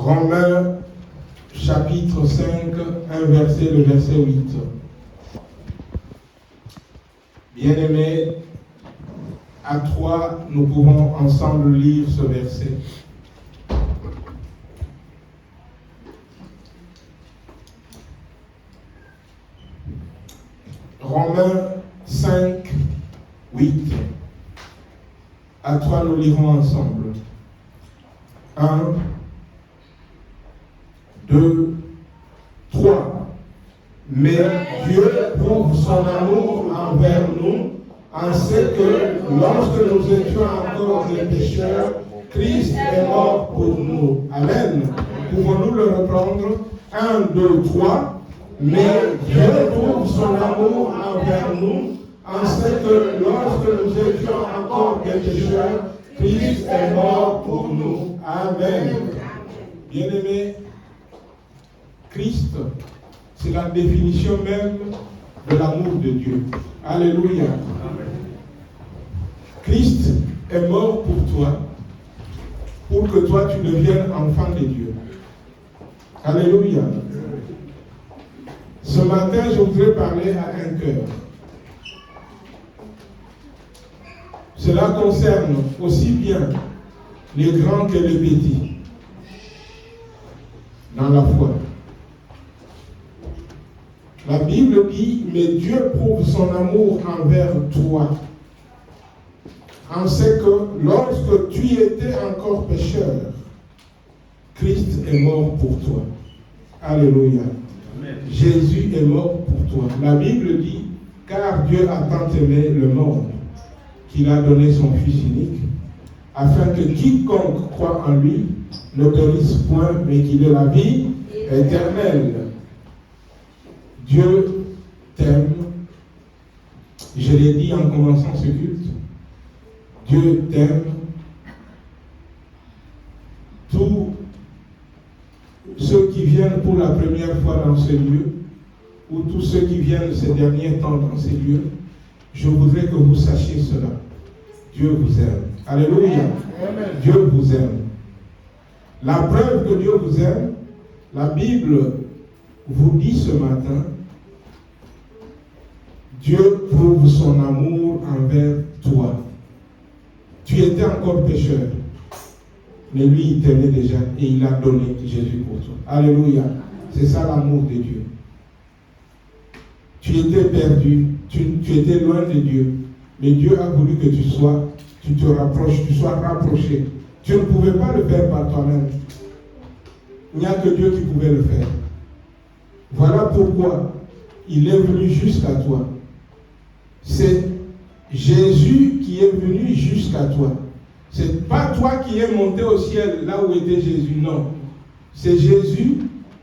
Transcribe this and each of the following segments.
Romains chapitre 5, le verset 8. Bien-aimés, à trois, nous pouvons ensemble lire ce verset. Romains 5, 8. À trois, nous lirons ensemble. 1, 2, 3. Mais Dieu prouve son amour envers nous en ce que, lorsque nous étions encore des pécheurs, Christ est mort pour nous. Amen. Pouvons-nous le reprendre? 1, 2, 3. Mais Dieu prouve son amour envers nous en ce que, lorsque nous étions encore des pécheurs, Christ est mort pour nous. Amen. Bien-aimés, Christ, c'est la définition même de l'amour de Dieu. Alléluia. Christ est mort pour toi, pour que toi tu deviennes enfant de Dieu. Alléluia. Ce matin, je voudrais parler à un cœur. Cela concerne aussi bien les grands que les petits dans la foi. La Bible dit, mais Dieu prouve son amour envers toi, en ce que lorsque tu étais encore pécheur, Christ est mort pour toi. Alléluia. Amen. Jésus est mort pour toi. La Bible dit, car Dieu a tant aimé le monde, qu'il a donné son Fils unique, afin que quiconque croit en lui ne périsse point, mais qu'il ait la vie éternelle. Dieu t'aime. Je l'ai dit en commençant ce culte. Dieu t'aime. Tous ceux qui viennent pour la première fois dans ce lieu, ou tous ceux qui viennent ces derniers temps dans ces lieux, je voudrais que vous sachiez cela. Dieu vous aime. Alléluia. Amen. Dieu vous aime. La preuve que Dieu vous aime, la Bible vous dit ce matin, Dieu prouve son amour envers toi. Tu étais encore pécheur, mais lui, il t'aimait déjà et il a donné Jésus pour toi. Alléluia. C'est ça l'amour de Dieu. Tu étais perdu, tu étais loin de Dieu, mais Dieu a voulu que tu te rapproches, tu sois rapproché. Tu ne pouvais pas le faire par toi-même. Il n'y a que Dieu qui pouvait le faire. Voilà pourquoi il est venu jusqu'à toi. C'est Jésus qui est venu jusqu'à toi. C'est pas toi qui es monté au ciel là où était Jésus, non. C'est Jésus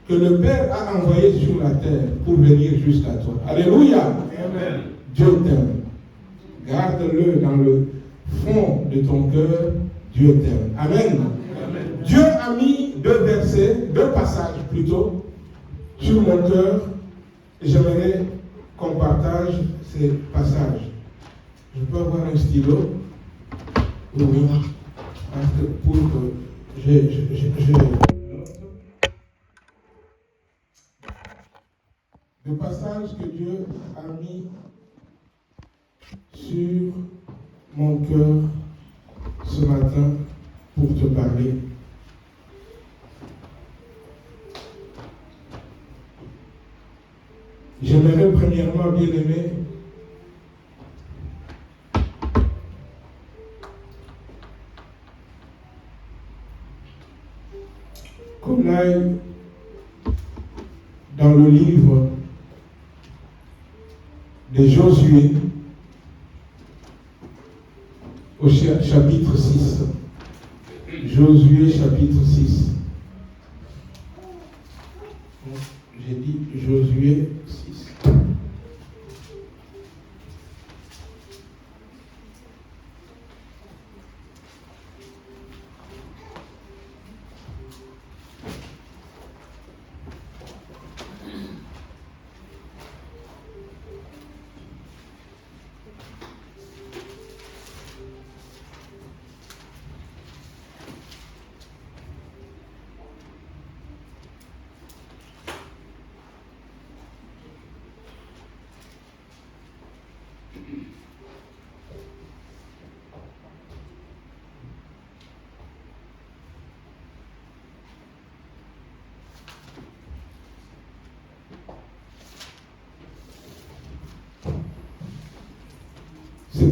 que le Père a envoyé sur la terre pour venir jusqu'à toi. Alléluia. Amen. Dieu t'aime. Garde-le dans le fond de ton cœur. Dieu t'aime. Amen. Amen. Dieu a mis deux passages plutôt, sur mon cœur. Et j'aimerais qu'on partage ces passages. Je peux avoir un stylo? Oui. Pour que je note. Le passage que Dieu a mis sur mon cœur ce matin pour te parler. J'aimerais premièrement, bien-aimé, qu'on aille dans le livre de Josué au chapitre 6. Josué chapitre 6. J'ai dit Josué 6.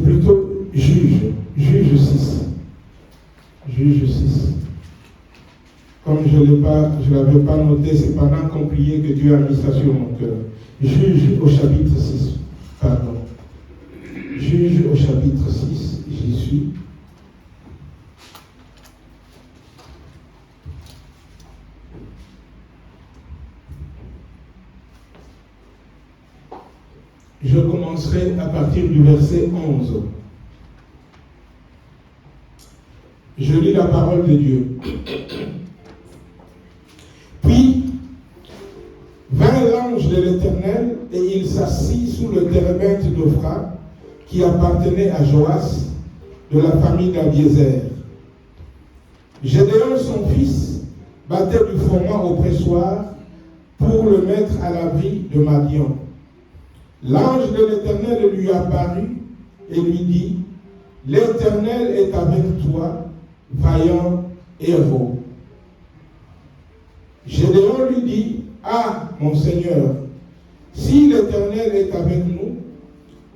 c'est plutôt juge 6. Juge 6. Comme je ne l'avais pas noté, c'est pendant qu'on priait que Dieu a mis ça sur mon cœur. Juge au chapitre 6. Pardon. Juge au chapitre 6, j'y suis. Je commencerai à partir du verset 11. Je lis la parole de Dieu. Puis vint l'ange de l'Éternel et il s'assit sous le térébinthe d'Ophra qui appartenait à Joas de la famille d'Abiézer. Gédéon, son fils, battait du froment au pressoir pour le mettre à l'abri de Madian. L'ange de l'Éternel lui apparut et lui dit, « L'Éternel est avec toi, vaillant héros. » Gédéon lui dit, « Ah, mon Seigneur, si l'Éternel est avec nous,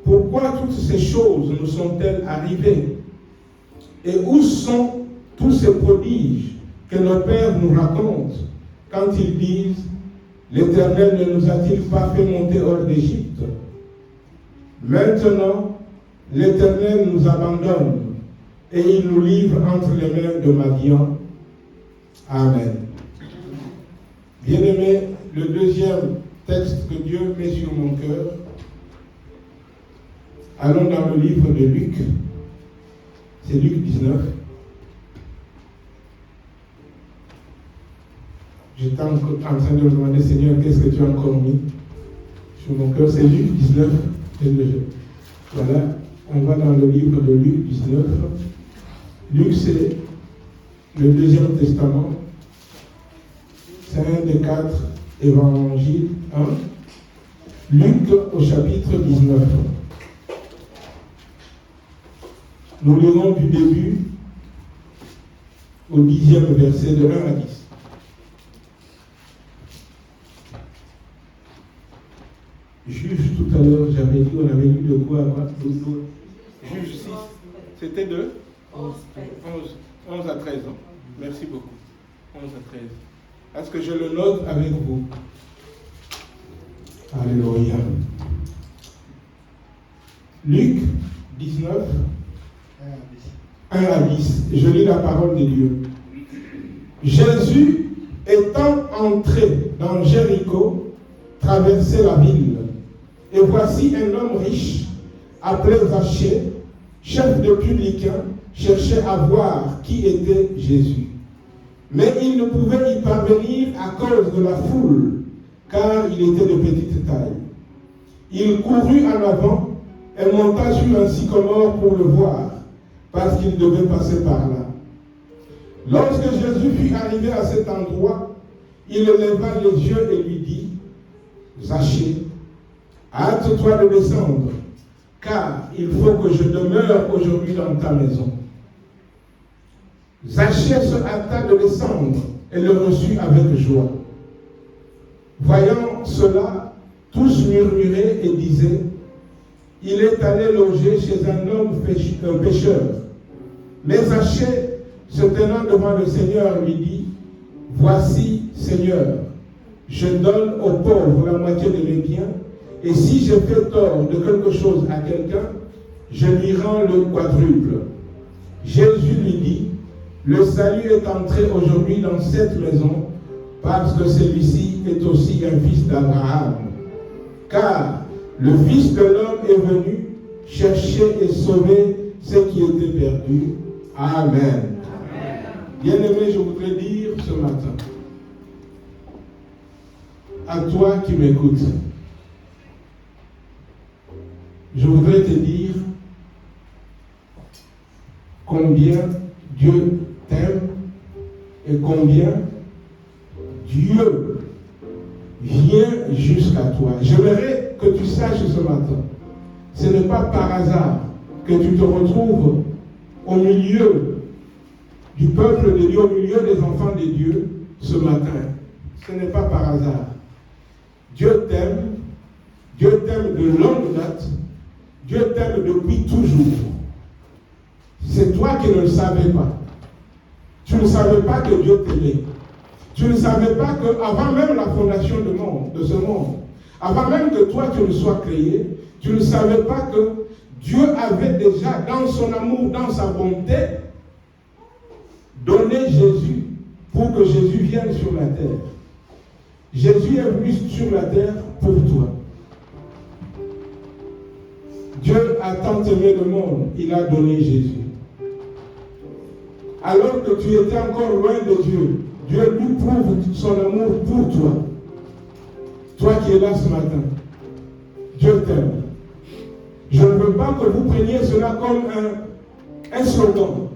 pourquoi toutes ces choses nous sont-elles arrivées? Et où sont tous ces prodiges que nos pères nous racontent quand ils disent, l'Éternel ne nous a-t-il pas fait monter hors d'Égypte? Maintenant, l'Éternel nous abandonne et il nous livre entre les mains de Madian. Amen. Bien-aimé, le deuxième texte que Dieu met sur mon cœur, allons dans le livre de Luc. C'est Luc 19. J'étais en train de me demander, Seigneur, qu'est-ce que tu as encore mis sur mon cœur? C'est Luc 19. Voilà, on va dans le livre de Luc 19. Luc, c'est le Deuxième Testament. C'est un des 4 évangiles. Luc au chapitre 19. Nous lirons du début au 10e verset de 1 à 10. Juge, tout à l'heure, j'avais dit, on avait lu de quoi à quoi? Juge 6. C'était de 11 à 13 ans. Merci beaucoup. 11 à 13. Est-ce que je le note avec vous? Alléluia. Luc 19, 1 à 10. Je lis la parole de Dieu. Jésus, étant entré dans Jéricho, traversait la ville. Et voici un homme riche, appelé Zachée, chef de publicains, cherchait à voir qui était Jésus. Mais il ne pouvait y parvenir à cause de la foule, car il était de petite taille. Il courut en avant et monta sur un sycomore pour le voir, parce qu'il devait passer par là. Lorsque Jésus fut arrivé à cet endroit, il leva les yeux et lui dit, « Zachée, hâte-toi de descendre, car il faut que je demeure aujourd'hui dans ta maison. » Zachée se hâta de descendre et le reçut avec joie. Voyant cela, tous murmuraient et disaient, « Il est allé loger chez un homme pécheur. » Mais Zachée, se tenant devant le Seigneur, lui dit, « Voici, Seigneur, je donne aux pauvres la moitié de mes biens, et si je fais tort de quelque chose à quelqu'un, je lui rends le quadruple. » Jésus lui dit, « Le salut est entré aujourd'hui dans cette maison, parce que celui-ci est aussi un fils d'Abraham. Car le Fils de l'homme est venu chercher et sauver ceux qui étaient perdus. Amen. Bien-aimé, je voudrais dire ce matin, à toi qui m'écoutes, je voudrais te dire combien Dieu t'aime et combien Dieu vient jusqu'à toi. J'aimerais que tu saches ce matin, ce n'est pas par hasard que tu te retrouves au milieu du peuple de Dieu, au milieu des enfants de Dieu ce matin. Ce n'est pas par hasard. Dieu t'aime de longue date. Dieu t'aime depuis toujours. C'est toi qui ne le savais pas. Tu ne savais pas que Dieu t'aimait. Tu ne savais pas qu'avant même la fondation de ce monde, avant même que toi tu ne sois créé, tu ne savais pas que Dieu avait déjà, dans son amour, dans sa bonté, donné Jésus pour que Jésus vienne sur la terre. Jésus est venu sur la terre pour toi. Dieu a tant aimé le monde, il a donné Jésus. Alors que tu étais encore loin de Dieu, Dieu lui prouve son amour pour toi. Toi qui es là ce matin, Dieu t'aime. Je ne veux pas que vous preniez cela comme un slogan.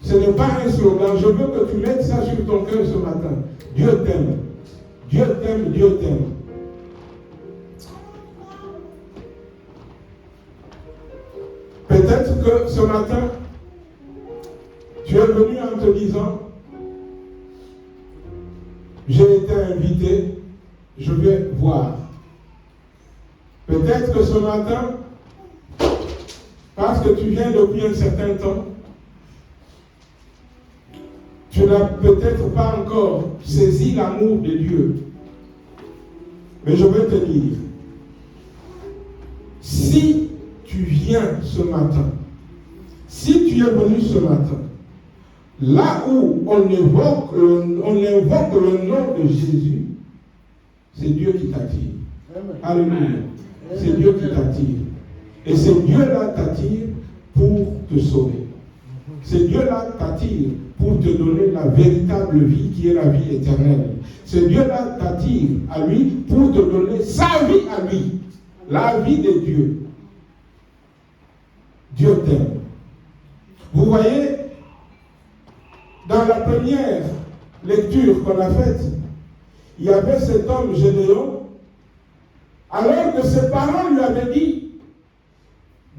Ce n'est pas un slogan. Je veux que tu mettes ça sur ton cœur ce matin. Dieu t'aime. Dieu t'aime, Dieu t'aime. Peut-être que ce matin, tu es venu en te disant, j'ai été invité, je vais voir. Peut-être que ce matin, parce que tu viens depuis un certain temps, tu n'as peut-être pas encore saisi l'amour de Dieu. Mais je vais te dire, si tu viens ce matin, si tu es venu ce matin, là où on invoque le nom de Jésus, c'est Dieu qui t'attire. Alléluia. C'est Dieu qui t'attire. Et c'est Dieu-là qui t'attire pour te sauver. C'est Dieu-là qui t'attire pour te donner la véritable vie qui est la vie éternelle. C'est Dieu-là qui t'attire à lui pour te donner sa vie à lui. La vie de Dieu. Dieu t'aime. Vous voyez, dans la première lecture qu'on a faite, il y avait cet homme Gédéon, alors que ses parents lui avaient dit,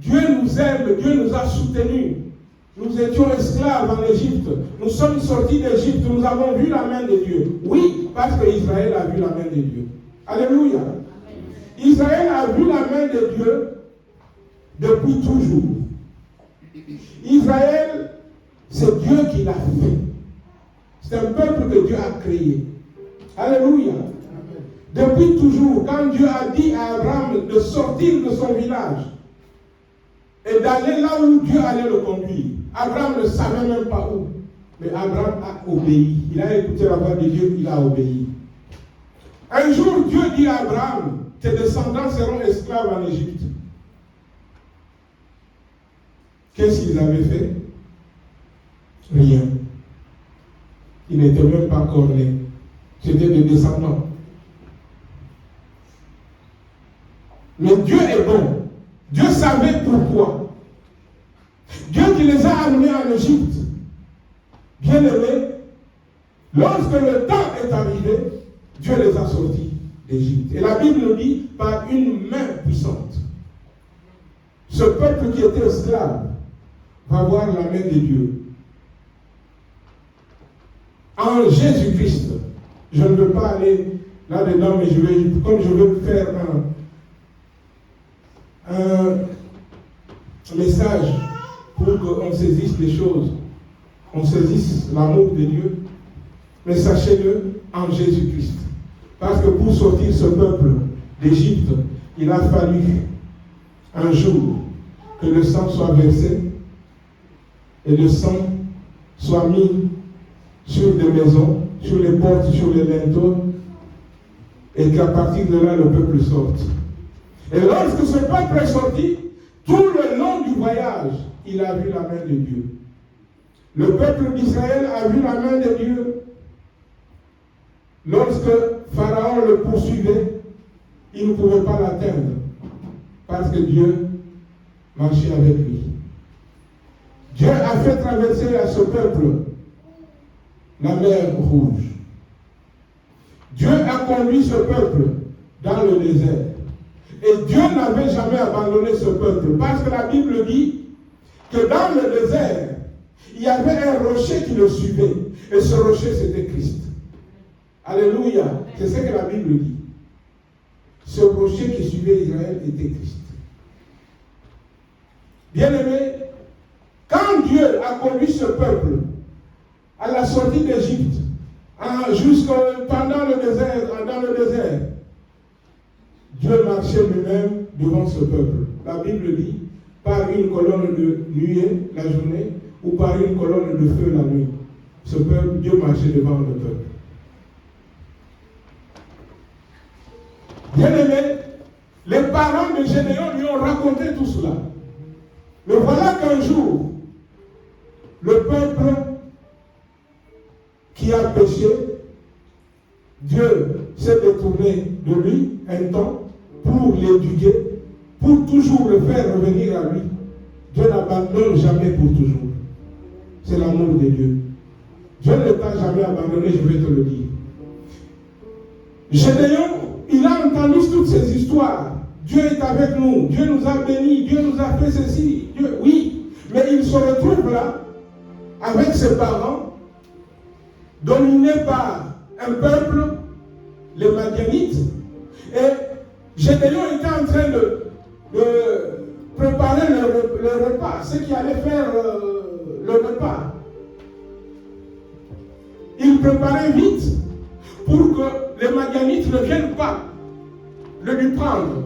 Dieu nous aime, Dieu nous a soutenus. Nous étions esclaves en Égypte. Nous sommes sortis d'Égypte, nous avons vu la main de Dieu. Oui, parce que Israël a vu la main de Dieu. Alléluia. Israël a vu la main de Dieu depuis toujours. Israël, c'est Dieu qui l'a fait. C'est un peuple que Dieu a créé. Alléluia. Depuis toujours, quand Dieu a dit à Abraham de sortir de son village et d'aller là où Dieu allait le conduire, Abraham ne savait même pas où. Mais Abraham a obéi. Il a écouté la voix de Dieu, il a obéi. Un jour, Dieu dit à Abraham, tes descendants seront esclaves en Égypte. Qu'est-ce qu'ils avaient fait? Rien. Ils n'étaient même pas encore nés. C'était des descendants. Mais Dieu est bon. Dieu savait pourquoi. Dieu qui les a amenés en Égypte. Bien aimés, lorsque le temps est arrivé, Dieu les a sortis d'Égypte. Et la Bible nous dit, par une main puissante. Ce peuple qui était esclave va voir la main de Dieu. En Jésus-Christ, je ne veux pas aller là-dedans, mais comme je veux faire un message pour qu'on saisisse les choses, on saisisse l'amour de Dieu, mais sachez-le en Jésus-Christ. Parce que pour sortir ce peuple d'Égypte, il a fallu un jour que le sang soit versé et le sang soit mis sur des maisons, sur les portes, sur les linteaux, et qu'à partir de là, le peuple sorte. Et lorsque ce peuple est sorti, tout le long du voyage, il a vu la main de Dieu. Le peuple d'Israël a vu la main de Dieu. Lorsque Pharaon le poursuivait, il ne pouvait pas l'atteindre, parce que Dieu marchait avec lui. Dieu a fait traverser à ce peuple la mer Rouge. Dieu a conduit ce peuple dans le désert. Et Dieu n'avait jamais abandonné ce peuple. Parce que la Bible dit que dans le désert, il y avait un rocher qui le suivait. Et ce rocher, c'était Christ. Alléluia. C'est ce que la Bible dit. Ce rocher qui suivait Israël était Christ. Bien-aimés, quand Dieu a conduit ce peuple à la sortie d'Égypte, pendant le désert, Dieu marchait lui-même devant ce peuple. La Bible dit, par une colonne de nuée la journée, ou par une colonne de feu la nuit. Ce peuple, Dieu marchait devant le peuple. Bien-aimés, les parents de Gédéon lui ont raconté tout cela. Mais voilà qu'un jour, le peuple qui a péché, Dieu s'est détourné de lui un temps pour l'éduquer, pour toujours le faire revenir à lui. Dieu n'abandonne jamais pour toujours. C'est l'amour de Dieu. Dieu ne t'a jamais abandonné, je vais te le dire. Gédéon, il a entendu toutes ces histoires. Dieu est avec nous, Dieu nous a bénis, Dieu nous a fait ceci. Dieu, oui, mais il se retrouve là, avec ses parents, dominés par un peuple, les Madianites, et Gédéon était en train de préparer le repas, ceux qui allaient faire le repas. Il préparait vite pour que les Madianites ne viennent pas le lui prendre.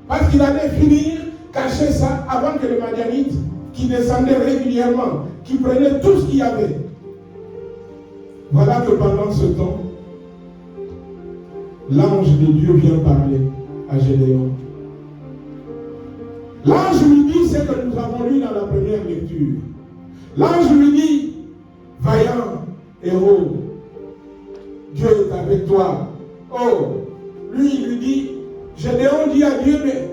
Parce qu'il allait finir, cacher ça avant que les Madianites, qui descendaient régulièrement, qui prenaient tout ce qu'il y avait. Voilà que pendant ce temps, l'ange de Dieu vient parler à Gédéon. L'ange lui dit ce que nous avons lu dans la première lecture. L'ange lui dit, vaillant héros, Dieu est avec toi. Oh, lui il lui dit, Gédéon dit à Dieu, mais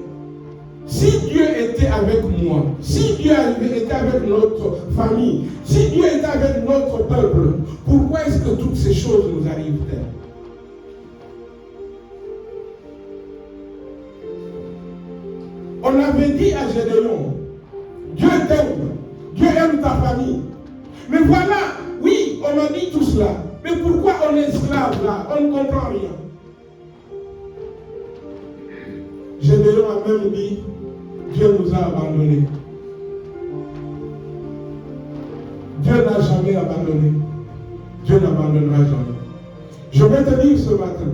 si Dieu était avec moi, si Dieu était avec notre famille, si Dieu était avec notre peuple, pourquoi est-ce que toutes ces choses nous arrivent-elles? On avait dit à Gédéon, Dieu t'aime, Dieu aime ta famille. Mais voilà, oui, on a dit tout cela. Mais pourquoi on est esclave là? On ne comprend rien. Gédéon a même dit, Dieu nous a abandonnés. Dieu n'a jamais abandonné. Dieu n'abandonnera jamais. Je vais te dire ce matin,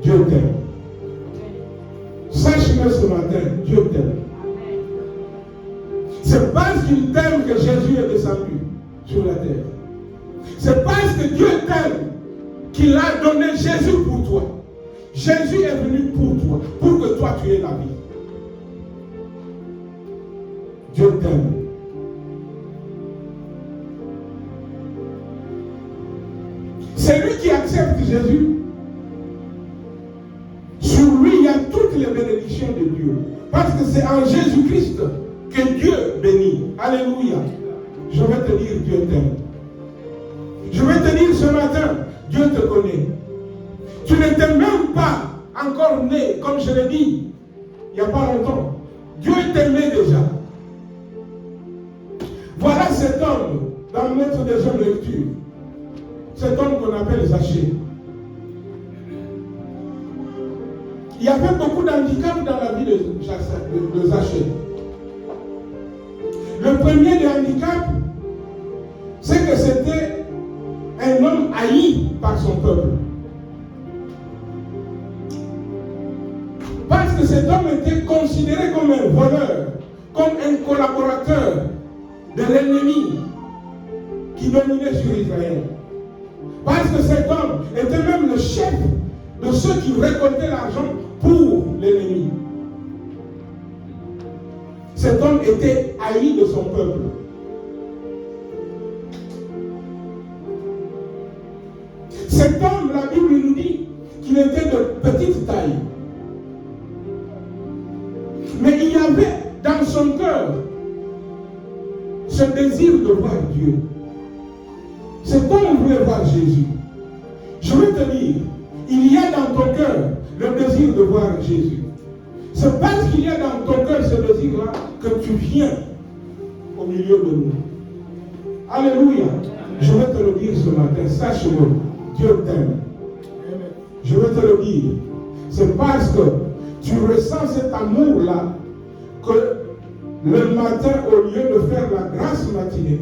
Dieu t'aime. Sache-le ce matin, Dieu t'aime. C'est parce qu'il t'aime que Jésus est descendu sur la terre. C'est parce que Dieu t'aime qu'il a donné Jésus pour toi. Jésus est venu pour toi, pour que toi tu aies la vie. Dieu t'aime. Celui qui accepte Jésus, sur lui il y a toutes les bénédictions de Dieu. Parce que c'est en Jésus-Christ que Dieu bénit. Alléluia. Je vais te dire, Dieu t'aime. Je vais te dire ce matin, Dieu te connaît. Tu n'étais même pas encore né, comme je l'ai dit, il n'y a pas longtemps. Dieu t'aimait déjà. Voilà cet homme, dans notre deuxième lecture. Cet homme qu'on appelle Zachée. Il y avait beaucoup d'handicaps dans la vie de Zachée. Le premier des handicaps, c'est que c'était un homme haï par son peuple. Parce que cet homme était considéré comme un voleur, comme un collaborateur de l'ennemi qui dominait sur Israël. Parce que cet homme était même le chef de ceux qui récoltaient l'argent pour l'ennemi. Cet homme était haï de son peuple. Cet homme, la Bible nous dit qu'il était de petite taille. Mais il y avait dans son cœur ce désir de voir Dieu. Cet homme voulait voir Jésus. Je vais te dire, il y a dans ton cœur le désir de voir Jésus. C'est parce qu'il y a dans ton cœur ce désir-là que tu viens au milieu de nous. Alléluia. Je vais te le dire ce matin, sache-le, Dieu t'aime. Je vais te le dire. C'est parce que tu ressens cet amour-là que Le matin, au lieu de faire la grasse matinée,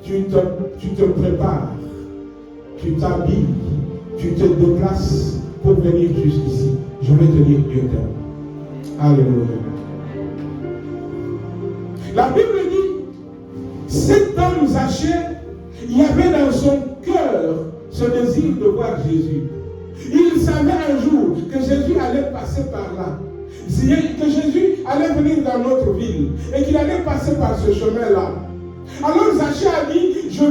tu te prépares, tu t'habilles, tu te déplaces pour venir jusqu'ici. Je vais te dire Dieu t'aime. Alléluia. La Bible dit, cet homme Zachée, il y avait dans son cœur ce désir de voir Jésus. Il savait un jour que Jésus allait passer par là. Que Jésus allait venir dans notre ville et qu'il allait passer par ce chemin-là. Alors Zachée a dit, je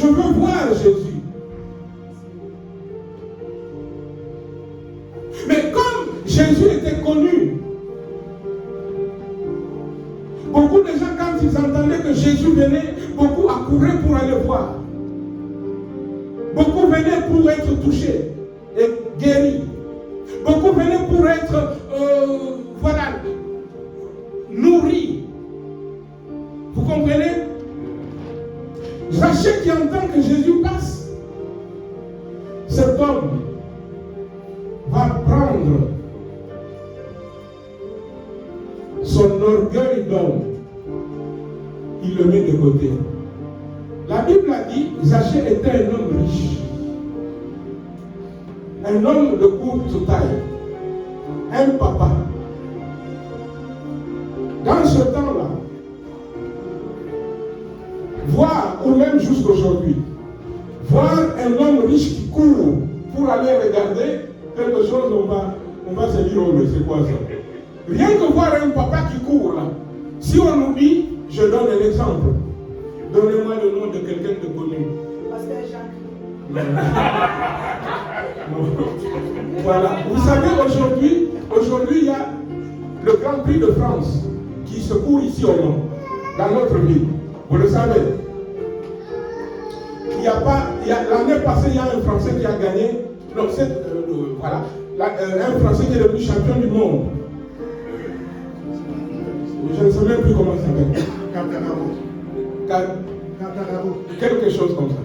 veux voir Jésus. Mais comme Jésus était connu, beaucoup de gens, quand ils entendaient que Jésus venait, beaucoup accouraient pour aller voir. Beaucoup venaient pour être touchés et guéris. Beaucoup venaient pour être, nourris. Vous comprenez? Zachée qui entend que Jésus passe, cet homme va prendre son orgueil d'homme, il le met de côté. La Bible a dit, Zachée était un homme riche, un homme de courte taille, un papa. Dans ce temps-là, voir, ou même jusqu'aujourd'hui, voir un homme riche qui court pour aller regarder quelque chose, on va se dire, oh mais c'est quoi ça? Rien que voir un papa qui court là, si on nous dit, je donne un exemple, donnez-moi le nom de quelqu'un de connu. Pasteur Jacques. Voilà. Vous savez, aujourd'hui, il y a le Grand Prix de France qui se court ici au monde, dans notre ville. Vous le savez. L'année passée, il y a un Français qui a gagné. Non, voilà. Un Français qui est devenu champion du monde. Je ne sais même plus comment il s'appelle. Quelque chose comme ça.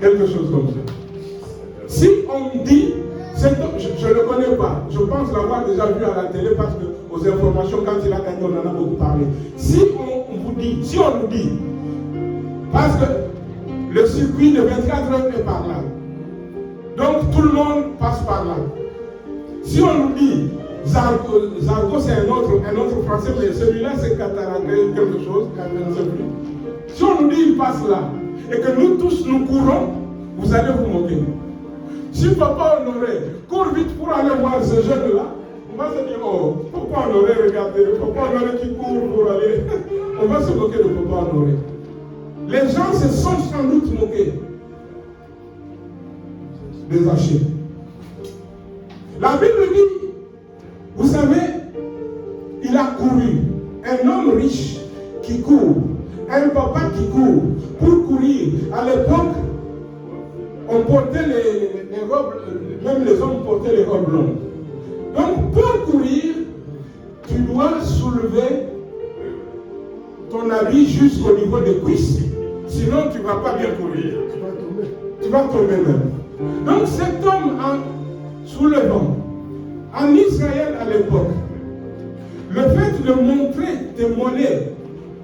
Quelque chose comme ça. Si on me dit, je ne le connais pas, je pense l'avoir déjà vu à la télé parce que aux informations, quand il a gagné, on en a beaucoup parlé. Si on nous dit, parce que le circuit de 24 heures est par là, donc tout le monde passe par là. Si on nous dit, Zarko c'est un autre français, mais celui-là c'est Cataragué, quelque chose, je ne sais plus. Si on nous dit il passe là, et que nous tous nous courons, vous allez vous moquer. Si Papa Honoré court vite pour aller voir ce jeune-là, on va se dire, oh, Papa Honoré, regardez, Papa Honoré qui court pour aller. On va se moquer de Papa Honoré. Les gens se sont sans doute moqués des Zachée. La Bible dit, vous savez, il a couru. Un homme riche qui court, un papa qui court. Pour courir, à l'époque, on portait les robes, même les hommes portaient les robes longues. Donc, pour courir, tu dois soulever ton habit jusqu'au niveau des cuisses. Sinon, tu ne vas pas bien courir. Tu vas tomber même. Donc, cet homme, en soulevant, en Israël à l'époque, le fait de montrer tes monnaies,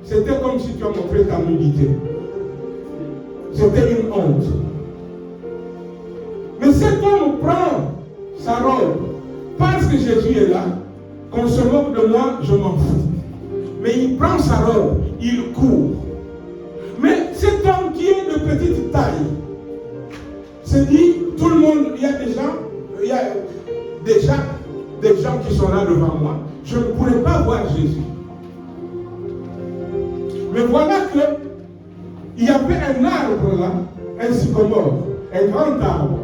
c'était comme si tu as montré ta nudité. C'était une honte. Mais cet homme prend sa robe parce que Jésus est là. Qu'on se moque de moi, je m'en fous. Mais il prend sa robe, il court. Mais cet homme qui est de petite taille se dit, tout le monde, il y a déjà des gens qui sont là devant moi. Je ne pourrais pas voir Jésus. Mais voilà qu'il y avait un arbre là, un sycomore, un grand arbre.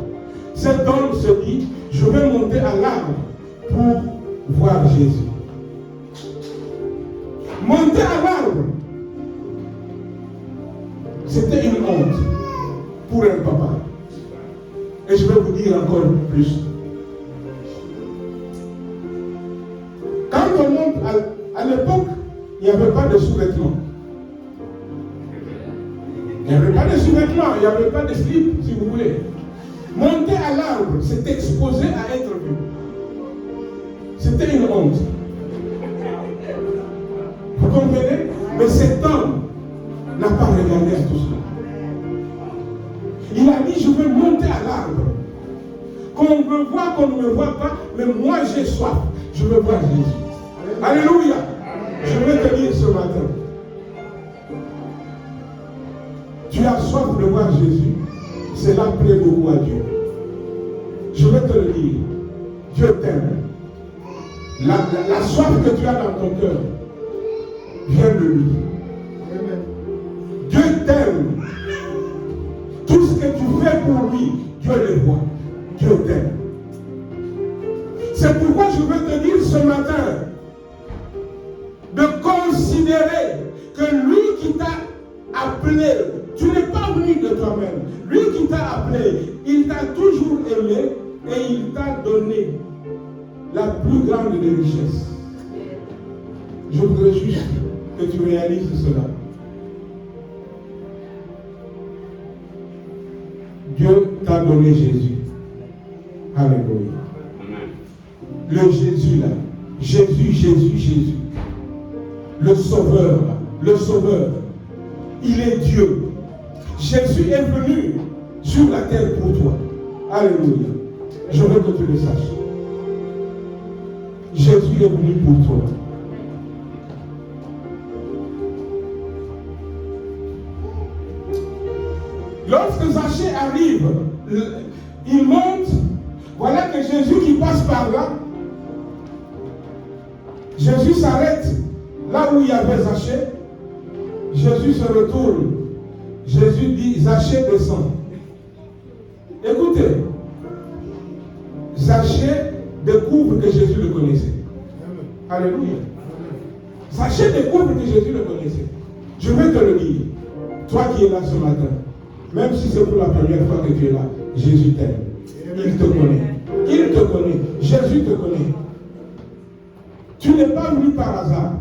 Cet homme se dit, je vais monter à l'arbre pour voir Jésus. Monter à l'arbre, c'était une honte pour un papa. Et je vais vous dire encore plus. Quand on monte à l'époque, il n'y avait pas de sous-vêtements. Il n'y avait pas de sous-vêtements, il n'y avait pas de slip, si vous voulez. Monter à l'arbre, c'est exposé à être vu. C'était une honte. Vous comprenez? Mais cet homme n'a pas regardé à tout cela. Il a dit, je veux monter à l'arbre. Qu'on me voit, qu'on ne me voit pas, mais moi j'ai soif. Je veux voir Jésus. Alléluia. Je veux te dire ce matin. Tu as soif de voir Jésus. Cela plaît beaucoup à Dieu. Je veux te le dire. Dieu t'aime. La soif que tu as dans ton cœur vient de lui. Dieu t'aime. Tout ce que tu fais pour lui, Dieu le voit. Dieu t'aime. C'est pourquoi je veux te dire ce matin de considérer que lui qui t'a appelé, tu n'es pas venu de toi-même. Lui qui t'a appelé, il t'a toujours aimé et il t'a donné la plus grande des richesses. Je voudrais juste que tu réalises cela. Dieu t'a donné Jésus. Alléluia. Le Jésus là. Jésus. Le Sauveur là. Le Sauveur. Il est Dieu. Jésus est venu sur la terre pour toi. Alléluia. Je veux que tu le saches. Jésus est venu pour toi. Lorsque Zachée arrive, il monte. Voilà que Jésus qui passe par là. Jésus s'arrête là où il y avait Zachée. Jésus se retourne. Jésus dit, Zachée descend. Écoutez, Zachée découvre que Jésus le connaissait. Alléluia. Zachée découvre que Jésus le connaissait. Je vais te le dire. Toi qui es là ce matin, même si c'est pour la première fois que tu es là, Jésus t'aime. Il te connaît. Il te connaît. Jésus te connaît. Tu n'es pas venu par hasard.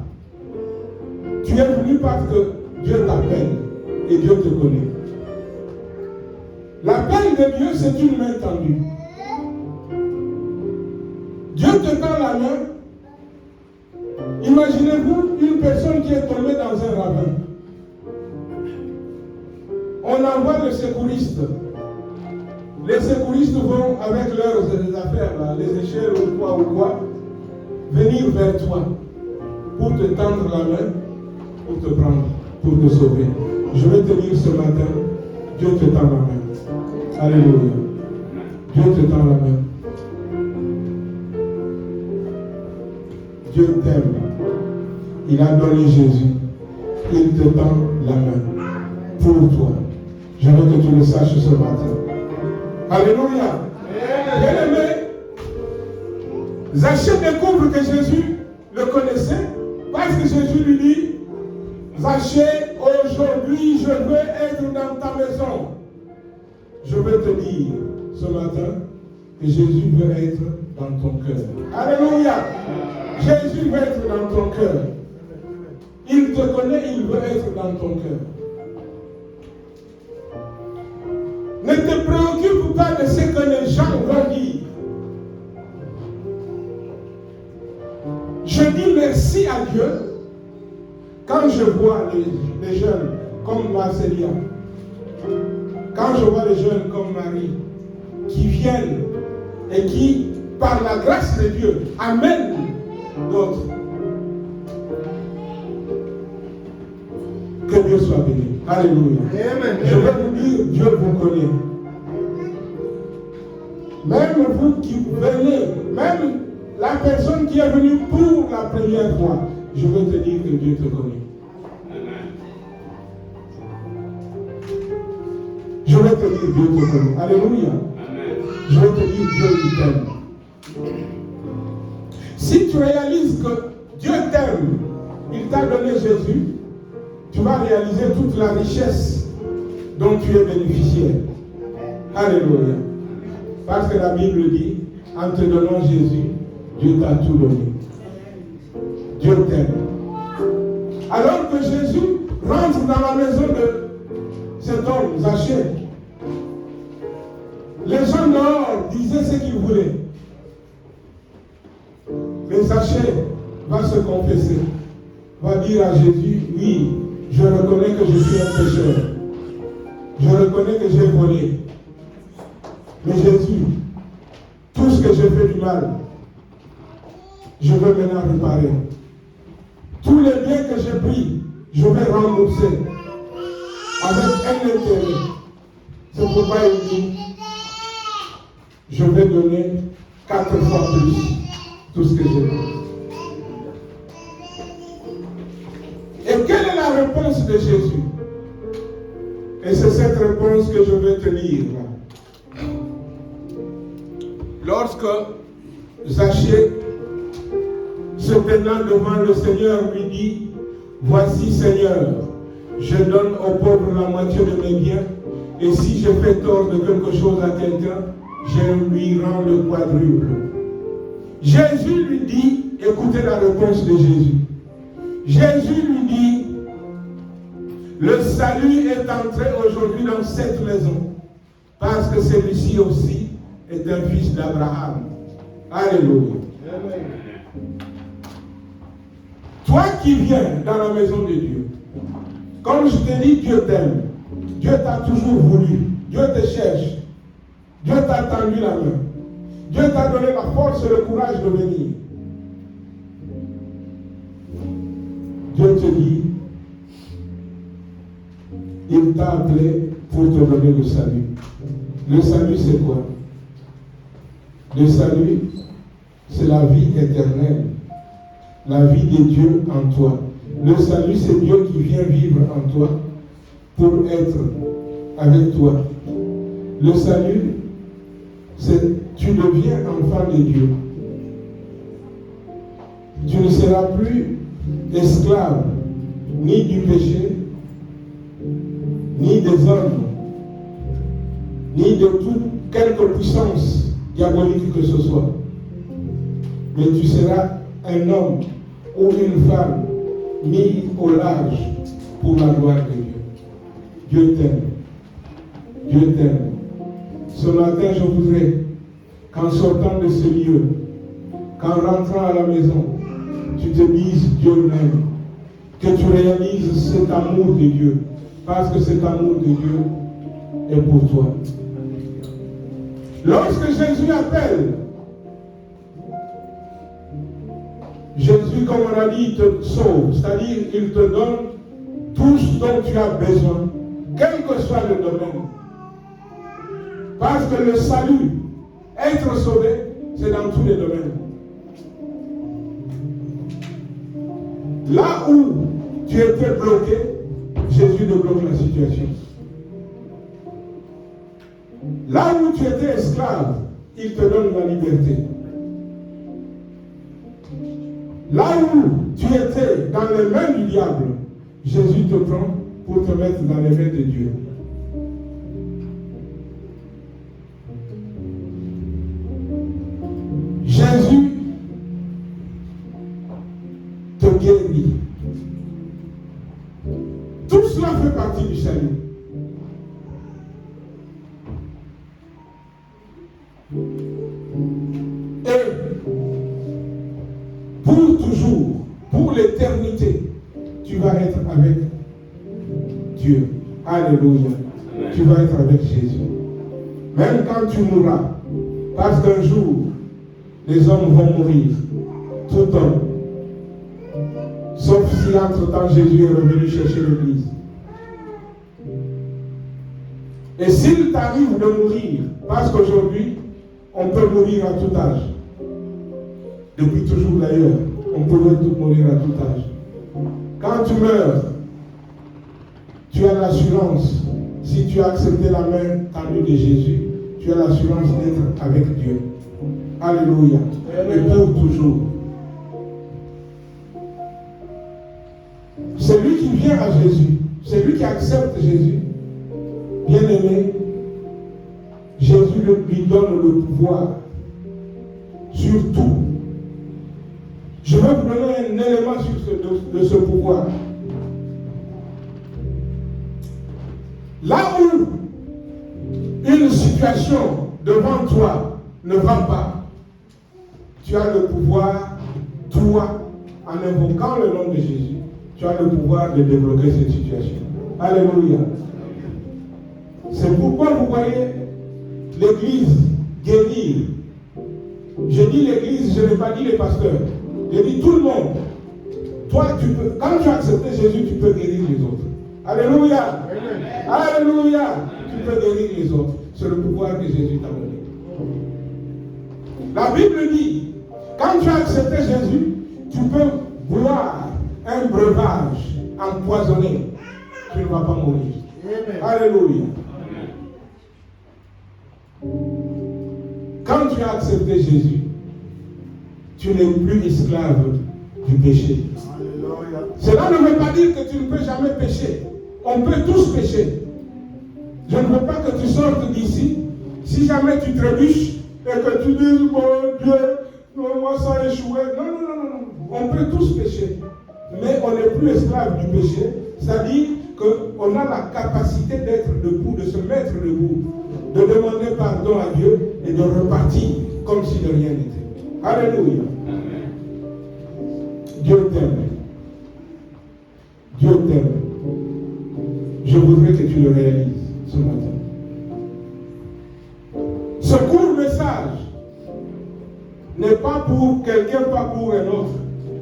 Tu es venu parce que Dieu t'appelle et Dieu te connaît. L'appel de Dieu, c'est une main tendue. Dieu te tend la main. Imaginez-vous une personne qui est tombée dans un ravin. On envoie le secouriste. Les secouristes vont avec leurs affaires, là, les échelles ou quoi, venir vers toi pour te tendre la main, pour te prendre, pour te sauver. Je vais te dire ce matin, Dieu te tend la main. Alléluia. Dieu te tend la main. Dieu t'aime. Il a donné Jésus. Il te tend la main pour toi. Je veux que tu le saches ce matin. Alléluia. Bien-aimé, Zachée découvre que Jésus le connaissait parce que Jésus lui dit, Zachée, aujourd'hui je veux être dans ta maison. Je veux te dire ce matin que Jésus veut être dans ton cœur. Alléluia. Jésus veut être dans ton cœur. Il te connaît, il veut être dans ton cœur. Ne te préoccupe pas de ce que les gens vont dire. Je dis merci à Dieu quand je vois les jeunes comme Marcelia, quand je vois les jeunes comme Marie, qui viennent et qui, par la grâce de Dieu, amènent d'autres. Que Dieu soit béni. Alléluia. Amen. Je vais vous dire, Dieu vous connaît. Même vous qui venez, même la personne qui est venue pour la première fois, je veux te dire que Dieu te connaît. Je vais te dire, Dieu te connaît. Alléluia. Je vais te dire, Dieu il t'aime. Si tu réalises que Dieu t'aime, il t'a donné Jésus, tu vas réaliser toute la richesse dont tu es bénéficiaire. Alléluia. Parce que la Bible dit, en te donnant Jésus, Dieu t'a tout donné. Dieu t'aime. Alors que Jésus rentre dans la maison de cet homme, Zachée, les gens dehors disaient ce qu'ils voulaient. Mais Zachée va se confesser. va dire à Jésus, oui, je reconnais que je suis un pécheur. Je reconnais que j'ai volé. Mais Jésus, tout ce que j'ai fait du mal, je veux maintenant réparer. Tous les biens que j'ai pris, je vais rembourser avec un intérêt. C'est pourquoi il dit, je vais donner 4 fois plus tout ce que j'ai fait. Et quelle est la réponse de Jésus? Et c'est cette réponse que je vais te lire. Lorsque Zachée, se tenant devant le Seigneur, lui dit, voici Seigneur, je donne aux pauvres la moitié de mes biens, et si je fais tort de quelque chose à quelqu'un, je lui rends le quadruple. Jésus lui dit, écoutez la réponse de Jésus. Jésus lui dit, le salut est entré aujourd'hui dans cette maison, parce que celui-ci aussi est un fils d'Abraham. Alléluia. Toi qui viens dans la maison de Dieu, comme je te dis, Dieu t'aime. Dieu t'a toujours voulu. Dieu te cherche. Dieu t'a tendu la main. Dieu t'a donné la force et le courage de venir. Dieu te dit, il t'a appelé pour te donner le salut. Le salut, c'est quoi? Le salut, c'est la vie éternelle. La vie de Dieu en toi. Le salut, c'est Dieu qui vient vivre en toi pour être avec toi. Le salut, c'est tu deviens enfant de Dieu. Tu ne seras plus esclave ni du péché, ni des hommes, ni de toute quelque puissance diabolique que ce soit. Mais tu seras un homme ou une femme mis au large pour la gloire de Dieu. Dieu t'aime. Dieu t'aime. Ce matin, je voudrais qu'en sortant de ce lieu, qu'en rentrant à la maison, tu te dises Dieu m'aime. Que tu réalises cet amour de Dieu. Parce que cet amour de Dieu est pour toi. Lorsque Jésus appelle, Jésus, comme on a dit, te sauve. C'est-à-dire, il te donne tout ce dont tu as besoin, quel que soit le domaine. Parce que le salut, être sauvé, c'est dans tous les domaines. Là où tu étais bloqué, Jésus débloque la situation. Là où tu étais esclave, il te donne la liberté. Là où tu étais dans les mains du diable, Jésus te prend pour te mettre dans les mains de Dieu. Jésus te guérit. Tout cela fait partie du salut. Et pour toujours, pour l'éternité, tu vas être avec Dieu. Alléluia. Tu vas être avec Jésus. Même quand tu mourras, parce qu'un jour, les hommes vont mourir. Tout homme. Sauf si entre-temps Jésus est revenu chercher l'Église. Et s'il t'arrive de mourir, parce qu'aujourd'hui, on peut mourir à tout âge. Depuis toujours d'ailleurs, on pouvait tout mourir à tout âge. Quand tu meurs, tu as l'assurance, si tu as accepté la main tendue de Jésus, tu as l'assurance d'être avec Dieu. Alléluia. Et pour toujours. Celui qui vient à Jésus, celui qui accepte Jésus, bien aimé, Jésus lui donne le pouvoir sur tout. Je vais vous donner un élément de ce pouvoir. Là où une situation devant toi ne va pas, tu as le pouvoir, toi, en invoquant le nom de Jésus, tu as le pouvoir de débloquer cette situation. Alléluia. C'est pourquoi vous voyez l'église guérir. Je dis l'église, je n'ai pas dit les pasteurs. Je dis tout le monde. Toi, tu peux, quand tu as accepté Jésus, tu peux guérir les autres. Alléluia. Alléluia. Tu peux guérir les autres. C'est le pouvoir que Jésus t'a donné. La Bible dit, quand tu as accepté Jésus, tu peux boire un breuvage empoisonné. Tu ne vas pas mourir. Alléluia. Quand tu as accepté Jésus, tu n'es plus esclave du péché. Cela ne veut pas dire que tu ne peux jamais pécher. On peut tous pécher. Je ne veux pas que tu sortes d'ici. Si jamais tu trébuches et que tu dises, bon Dieu, non, moi ça a échoué. Non. On peut tous pécher. Mais on n'est plus esclave du péché. C'est-à-dire qu'on a la capacité d'être debout, de se mettre debout, de demander pardon à Dieu et de repartir comme si de rien n'était. Alléluia. Dieu t'aime. Dieu t'aime. Je voudrais que tu le réalises ce matin. Ce court message n'est pas pour quelqu'un, pas pour un autre.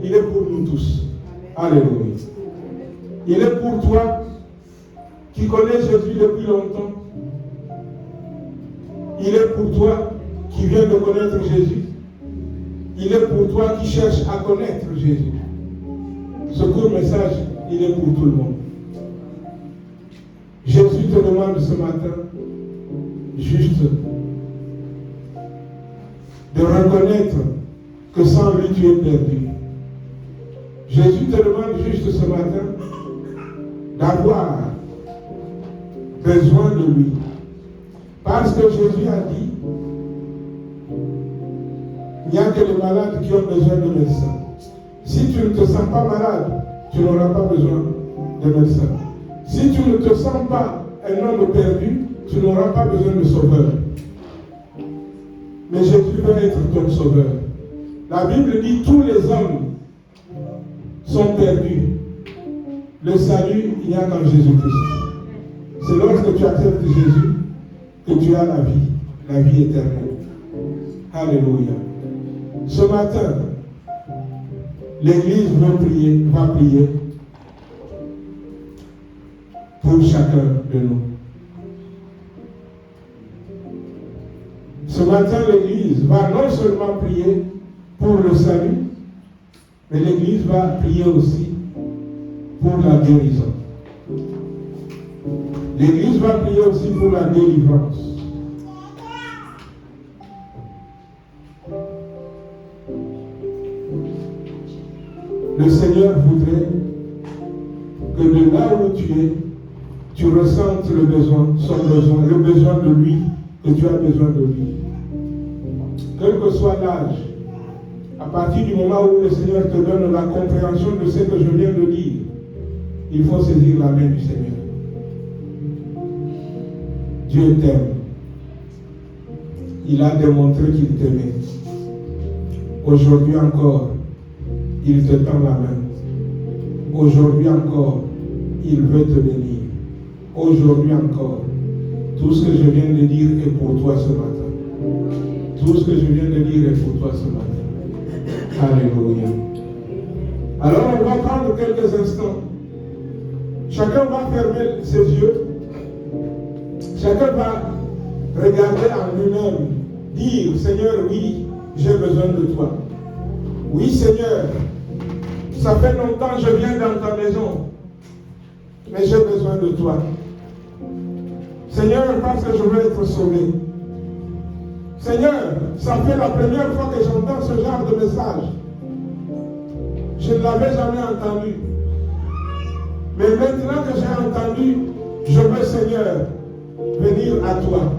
Il est pour nous tous. Alléluia. Il est pour toi qui connais Jésus depuis longtemps. Il est pour toi qui viens de connaître Jésus. Il est pour toi qui cherche à connaître Jésus. Ce court message, il est pour tout le monde. Jésus te demande ce matin juste de reconnaître que sans lui tu es perdu. Jésus te demande juste ce matin d'avoir besoin de lui. Parce que Jésus a dit, il n'y a que les malades qui ont besoin de médecins. Si tu ne te sens pas malade, tu n'auras pas besoin de médecin. Si tu ne te sens pas un homme perdu, tu n'auras pas besoin de sauveur. Mais Jésus va être ton sauveur. La Bible dit tous les hommes sont perdus. Le salut, il n'y a qu'en Jésus-Christ. C'est lorsque tu acceptes Jésus que tu as la vie éternelle. Alléluia. Ce matin, l'Église va prier pour chacun de nous. Ce matin, l'Église va non seulement prier pour le salut, mais l'Église va prier aussi pour la guérison. L'Église va prier aussi pour la délivrance. Le Seigneur voudrait que de là où tu es, tu ressentes le besoin, son besoin, le besoin de lui, que tu as besoin de lui. Quel que soit l'âge, à partir du moment où le Seigneur te donne la compréhension de ce que je viens de dire, il faut saisir la main du Seigneur. Dieu t'aime. Il a démontré qu'il t'aimait. Aujourd'hui encore, il te tend la main. Aujourd'hui encore, il veut te bénir. Aujourd'hui encore, tout ce que je viens de dire est pour toi ce matin. Tout ce que je viens de dire est pour toi ce matin. Alléluia. Alors on va prendre quelques instants. Chacun va fermer ses yeux. Chacun va regarder en lui-même. Dire, Seigneur, oui, j'ai besoin de toi. Oui, Seigneur, ça fait longtemps que je viens dans ta maison, mais j'ai besoin de toi. Seigneur, parce que je veux être sauvé. Seigneur, ça fait la première fois que j'entends ce genre de message. Je ne l'avais jamais entendu. Mais maintenant que j'ai entendu, je veux, Seigneur, venir à toi.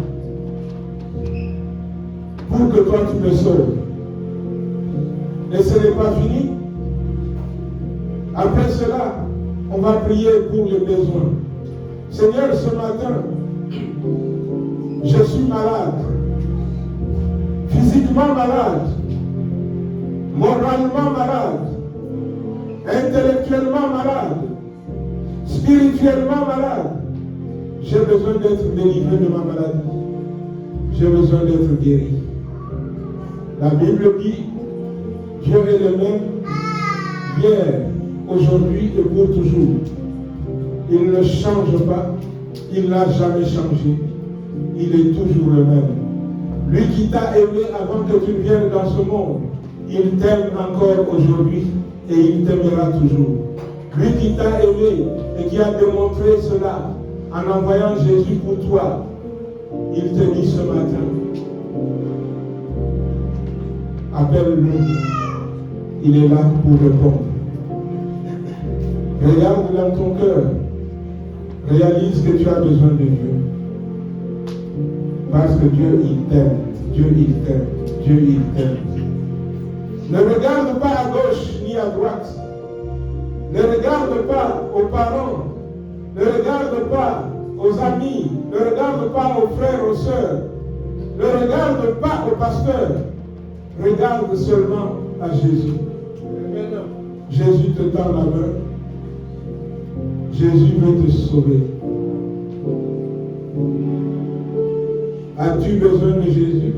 Pour que toi tu me sauves. Et ce n'est pas fini. Après cela, on va prier pour les besoins. Seigneur, ce matin, je suis malade. Physiquement malade. Moralement malade. intellectuellement malade, spirituellement malade. J'ai besoin d'être délivré de ma maladie. J'ai besoin d'être guéri. La Bible dit, Dieu est le même hier, aujourd'hui et pour toujours. Il ne change pas, il n'a jamais changé. Il est toujours le même. Lui qui t'a aimé avant que tu viennes dans ce monde, il t'aime encore aujourd'hui et il t'aimera toujours. Lui qui t'a aimé et qui a démontré cela en envoyant Jésus pour toi, il te dit ce matin, appelle-le, il est là pour répondre. Regarde dans ton cœur, réalise que tu as besoin de Dieu. Parce que Dieu, il t'aime, Dieu, il t'aime, Dieu, il t'aime. Ne regarde pas à gauche ni à droite. Ne regarde pas aux parents. Ne regarde pas aux amis. Ne regarde pas aux frères, aux sœurs. Ne regarde pas au pasteur. Regarde seulement à Jésus. Jésus te tend la main. Jésus veut te sauver. As-tu besoin de Jésus?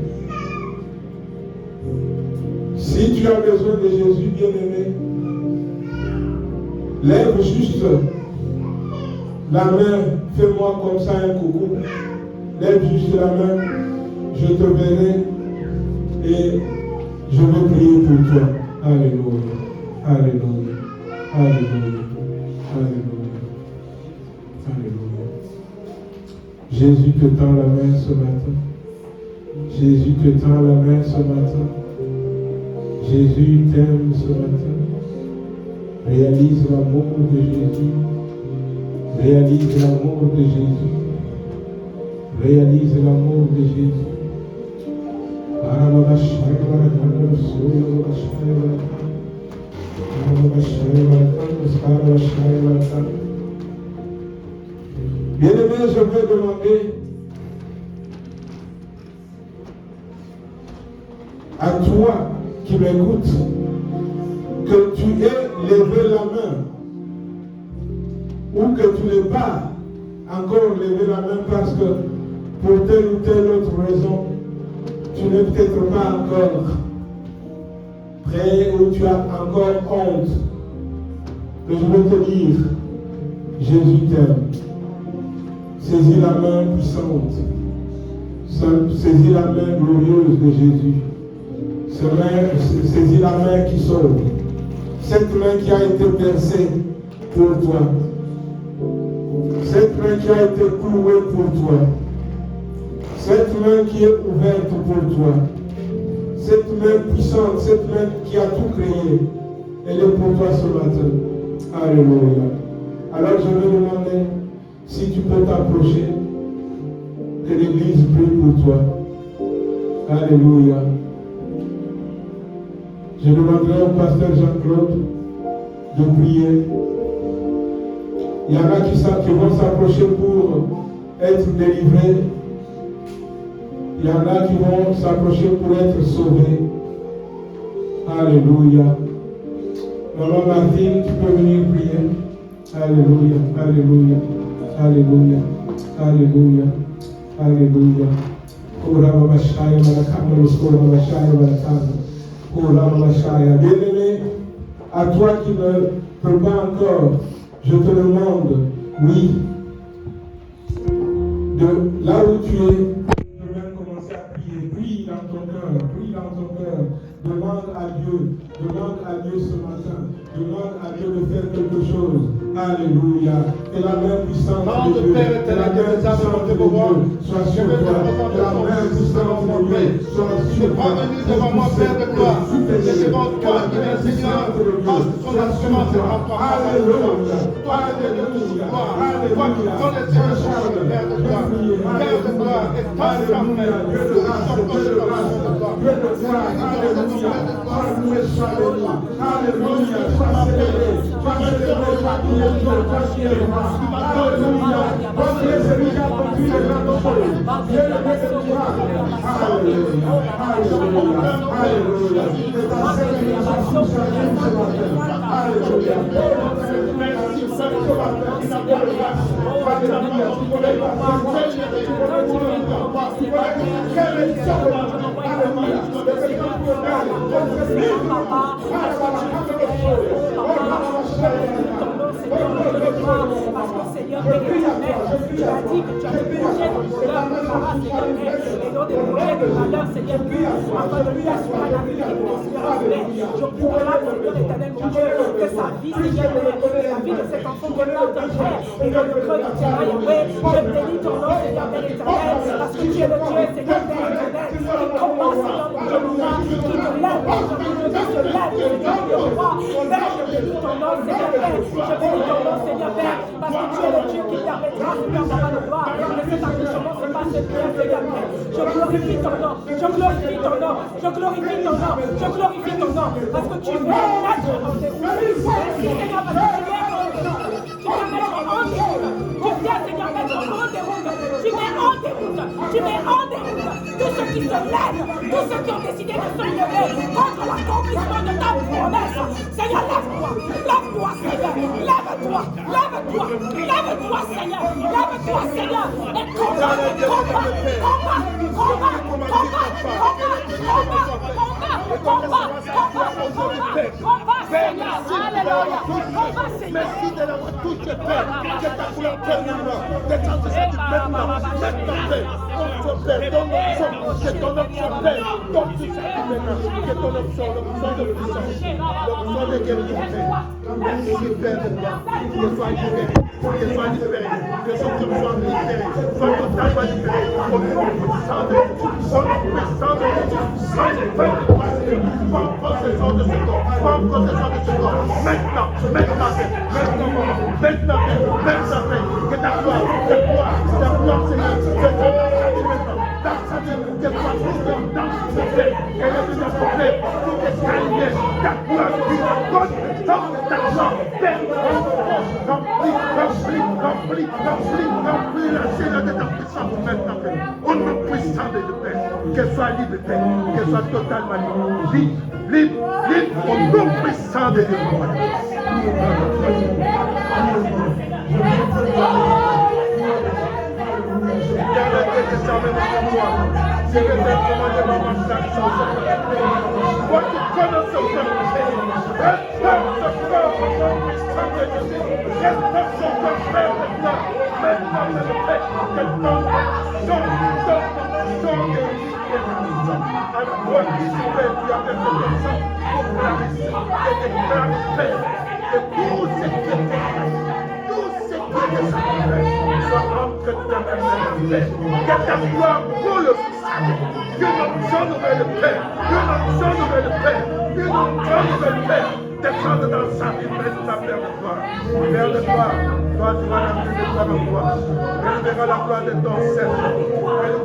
Si tu as besoin de Jésus, bien-aimé, lève juste la main, fais-moi comme ça un coucou. Lève juste la main, je te verrai et je vais prier pour toi. Alléluia, alléluia, alléluia, alléluia, alléluia. Jésus te tend la main ce matin. Jésus te tend la main ce matin. Jésus t'aime ce matin. Réalise l'amour de Jésus. Réalise l'amour de Jésus. Réalise l'amour de Jésus. Bien-aimé, je veux demander à toi qui m'écoutes que tu aies levé la main ou que tu n'aies pas encore levé la main parce que pour telle ou telle autre raison, tu n'es peut-être pas encore prêt ou tu as encore honte. Mais je veux te dire, Jésus t'aime. Saisis la main puissante. Saisis la main glorieuse de Jésus. Saisis la main qui sauve. Cette main qui a été percée pour toi. Cette main qui a été clouée pour toi. Cette main qui est ouverte pour toi. Cette main puissante, cette main qui a tout créé. Elle est pour toi ce matin. Alléluia. Alors je vais demander si tu peux t'approcher, que l'Église prie pour toi. Alléluia. Je demanderai au pasteur Jean-Claude de prier. Il y en a qui vont s'approcher pour être délivrés. Il y en a qui vont s'approcher pour être sauvés. Alléluia. Maman Martine, tu peux venir prier. Alléluia, alléluia, alléluia, alléluia, alléluia. Bien-aimé, à toi qui ne peux pas encore, je te demande, oui, de là où tu es, je vais commencer à prier. Prie dans ton cœur, prie dans ton cœur. Demande à Dieu ce matin. Demande à Dieu de faire quelque chose. Alléluia. Et la main puissante de Dieu, et la main puissante de Dieu soit sur toi. Et la main puissante de Dieu soit sur toi. Devant moi, Père de gloire, et devant toi, qui est le Seigneur, parce que ton instrument est en toi. Alléluia. Toi qui es le pouvoir, toi qui connais ces choses, Père de gloire, Père de gloire, et passe ta main, Dieu de grâce, Dieu de grâce, Dieu de gloire, alléluia. Sois loué, sois béni, alléluia. Sois célébré, sois célébré, toi qui es Dieu, toi qui es roi, alléluia. Votre miséricorde Parce que Seigneur, tu as dit que tu as des projets de bonheur pour Sarah, Seigneur, et non des projets de malheur, Seigneur, afin de lui assurer la vie et l'espérance. Je proclame, Seigneur éternel, mon Dieu, que sa vie, Seigneur, et la vie de cet enfant demeure de paix et dans le creux du terrain, Yahweh. Je bénis ton nom, Seigneur, Père éternel, parce que tu es le Dieu, Seigneur, Père éternel, qui combat, Seigneur, mon Dieu, qui te lève, qui se lève, Seigneur, le roi. Père, je bénis ton nom, Seigneur, Père, je bénis ton nom, Seigneur, Père, parce que tu es le Dieu qui permettra, Seigneur, papa de gloire, que cet accouchement se passe bien, Seigneur, Père. Je glorifie ton nom, je glorifie ton nom, je glorifie ton nom, je glorifie ton nom, parce que tu veux mettre en déroute. Merci, Seigneur, parce que tu veux mettre en déroute. Tu veux mettre en déroute. Tu viens, Seigneur, mettre en déroute. Tu mets en déroute. Tu mets en déroute. Tous ceux qui se lèvent, tous ceux qui ont décidé de se lever contre l'accomplissement de ta promesse. Seigneur, lève-toi. Lève-toi, Seigneur. Lève-toi. Lève-toi. Lève-toi, Seigneur. Lève-toi, Seigneur. Et combat, combat, combat, combat, combat, Seigneur. Alléluia. Combat, Seigneur. Merci de l'avoir touché, Père. Que ta couleur terminera. Que ta descente maintenant. Maintenant, Père. Ton Père, ton option. Que ton option, Père. Ton puissance maintenant. Que ton option, l'option de puissance. L'option de guérison, Père. Merci, Père de gloire. Que soit libéré. Que soit libéré. Que son cœur soit libéré. Soit totalement libéré. Au nom puissant de Jésus. Au nom puissant de Jésus. Sois libéré. Prends possession de ce corps. Prends possession de ce corps. Maintenant, maintenant, maintenant, que ta gloire, Seigneur, que ta vie maintenant, dans sa vie, que toi, Seigneur, dans ce fait, qu'elle est venue à son fait, pour que ça aille, ta gloire, dans ta gloire, Père, remplis la Seigneur de ta puissance maintenant, Père, au nom puissant de Père, qu'elle soit libre, Père, qu'elle soit totalement libre, libre, au nom puissant de Dieu. Je vais te demander ma massage. Toi qui connais ce cœur, respecte ce cœur, respecte son cœur, Père, maintenant, je le fais, que ton son de à la voix qui s'ouvre, tu as fait cette sang pour clarifier et déclarer, Père, que tout ce qui est soit entre ta main, Père, que ta gloire coule sur ça, que l'onction nouvelle Père, que l'onction nouvelle Père, que l'onction nouvelle Père, descende dans sa vie, maintenant, Père de gloire. Père de gloire, toi tu vas la vie de toi en gloire. Elle verra la gloire de ton Seigneur. Elle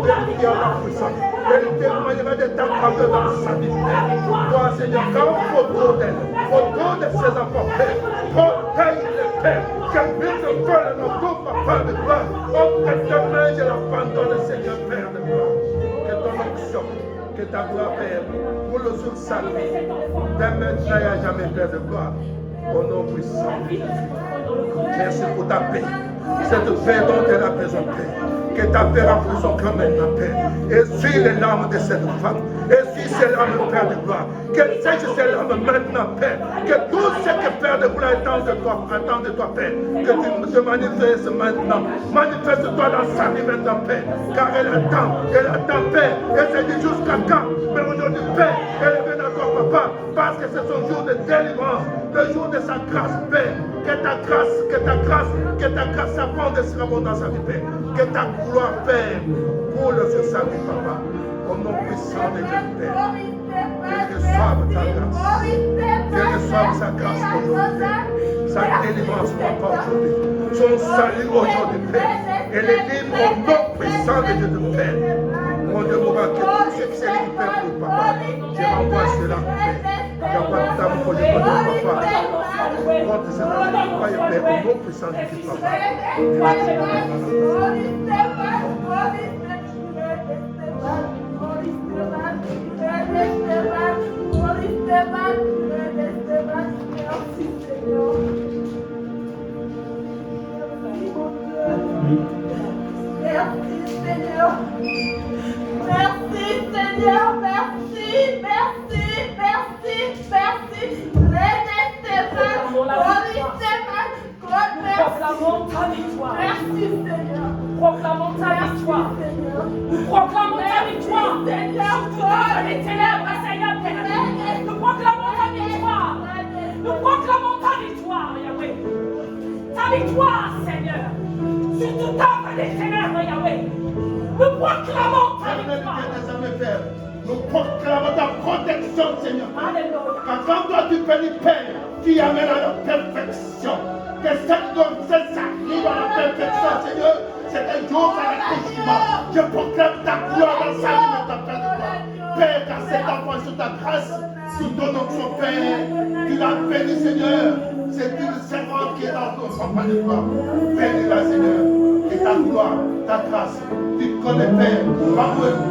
vérifiera la puissance. Elle témoignera de ta faveur dans sa vie, Père. Toi, Seigneur, quand autour d'elle, autour de ses enfants, Père, protège-les, Père. Que plus de feu ne nous coupe, Papa de gloire. Oh, que demain je l'abandonne, Seigneur, Père de gloire. Que ton onction, que ta gloire, Père, roule sur sa vie. Dès maintenant et à jamais, Père de gloire. Au nom puissant de Jésus. Merci pour ta paix. Cette paix dont elle a besoin, Père. Que ta paix remplit son cœur maintenant, Père. Essuie les larmes de cette femme. Essuie ses larmes, Père de gloire. Qu'elle sèche ses larmes maintenant, Père. Que tout ce que Père de gloire attend de toi, Père. Que tu te manifestes maintenant. Manifeste-toi dans sa vie maintenant, Père. Car elle attend, Père. Elle se dit jusqu'à quand. Mais aujourd'hui, Père, elle est venue à toi, Papa. Parce que c'est son jour de délivrance. Le jour de sa grâce, Père. Que ta grâce s'abonde et surabonde dans sa vie, Père. Que ta gloire, Père, roule sur sa vie, Papa. Au nom puissant de Dieu, Père. Qu'elle reçoive ta grâce. Qu'elle reçoive sa grâce aujourd'hui, Père. Sa délivrance, Papa, aujourd'hui. Son salut aujourd'hui, Père. Elle est libre au nom puissant de Dieu, Père. Mon Dieu, mon Père, que tout ce qui s'est libre, Père, pour Papa. Je renvoie cela, Père. J'envoie tout amour pour le Papa. de Saint-Esprit, croyez, Père, au nom puissant de Christ, Papa. Merci Seigneur. Merci Seigneur. Merci, merci, merci, merci. Proclamons ta victoire. Merci Seigneur. Proclamons ta victoire. Nous proclamons ta victoire. Seigneur, dans les ténèbres, Seigneur, nous proclamons ta victoire. Nous proclamons ta victoire, Yahweh. Ta victoire, Seigneur. Sur toute œuvre des ténèbres, Yahweh. Nous proclamons ta victoire. Nous proclamons ta protection, Seigneur. Alléluia. Car quand toi tu bénis, Père, tu amènes à la perfection. Que cette grossesse arrive à la perfection, Seigneur. C'est un jour à l'accouchement. Je proclame ta gloire dans sa vie de ta Père de toi. Père, car cet enfant sous ta grâce, sous ton onction, Père, tu l'as béni, Seigneur. C'est une servante qui est dans ton papa de toi. Bénis-la, Seigneur. Et ta gloire, ta grâce. Tu connais, Père,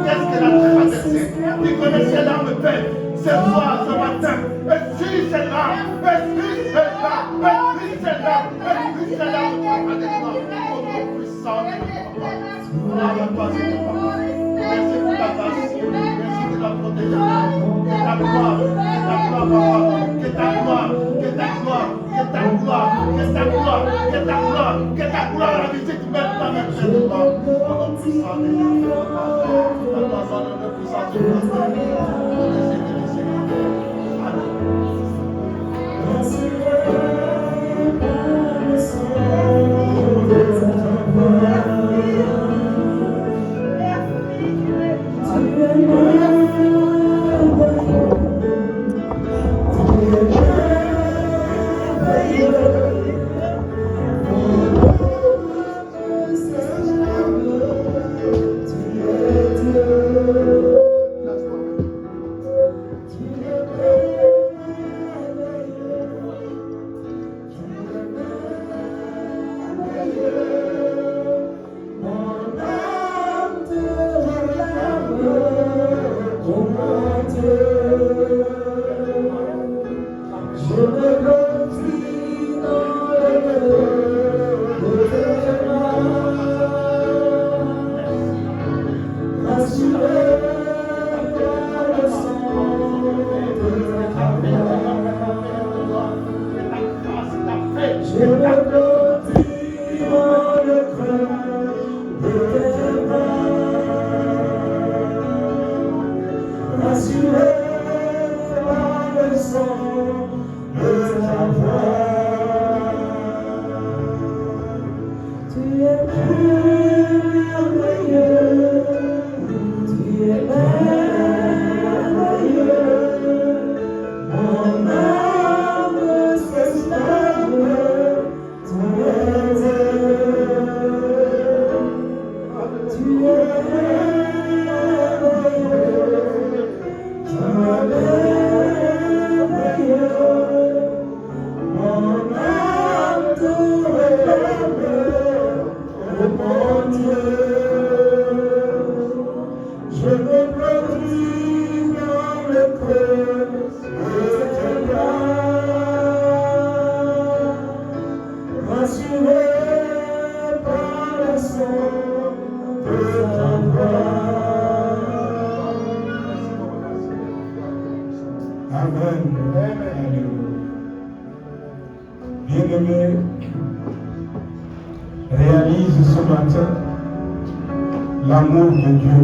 qu'est-ce qu'elle a traversé. Tu connais ses larmes, Père. Ce soir, ce matin, essuie ses larmes, essuie ses larmes, essuie ses larmes, essuie ses larmes, papa de toi. Au nom puissant de papa. Gloire à toi, Seigneur, papa. Merci pour ta grâce. Merci de la protection. Que ta gloire, papa. Que ta gloire, que ta gloire, que ta gloire, que ta gloire, que ta gloire, que ta gloire, la visite même ta même Père de toi. Au nom puissant de papa. À toi, soit le nom puissant de Dieu. Bien-aimé, réalise ce matin l'amour de Dieu,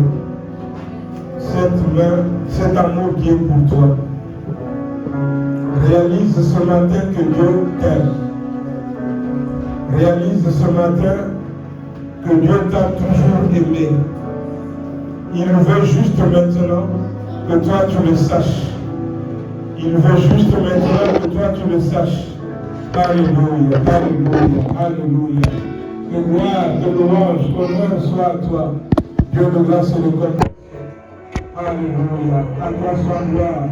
cet amour qui est pour toi. Réalise ce matin que Dieu t'aime. Réalise ce matin que Dieu t'a toujours aimé. Il veut juste maintenant que toi tu le saches. Il veut juste maintenant que toi tu le saches. Alléluia, alléluia, alléluia. De gloire, de louange, honneur soit à toi. Dieu de grâce et de confiance. Alléluia. À toi soit gloire,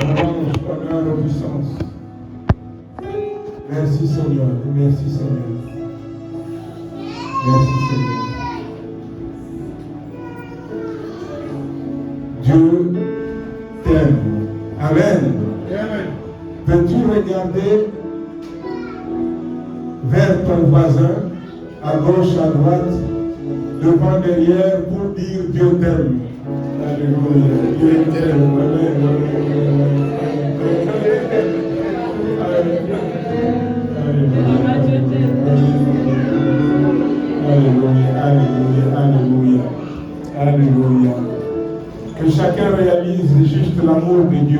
louange, honneur et puissance. Merci Seigneur, merci Seigneur. Merci Seigneur. Dieu t'aime. Amen. Peux-tu regarder vers ton voisin, à gauche, à droite, devant, derrière, pour dire Dieu t'aime. Alléluia. Dieu t'aime. Alléluia. Alléluia. Que chacun réalise juste l'amour de Dieu.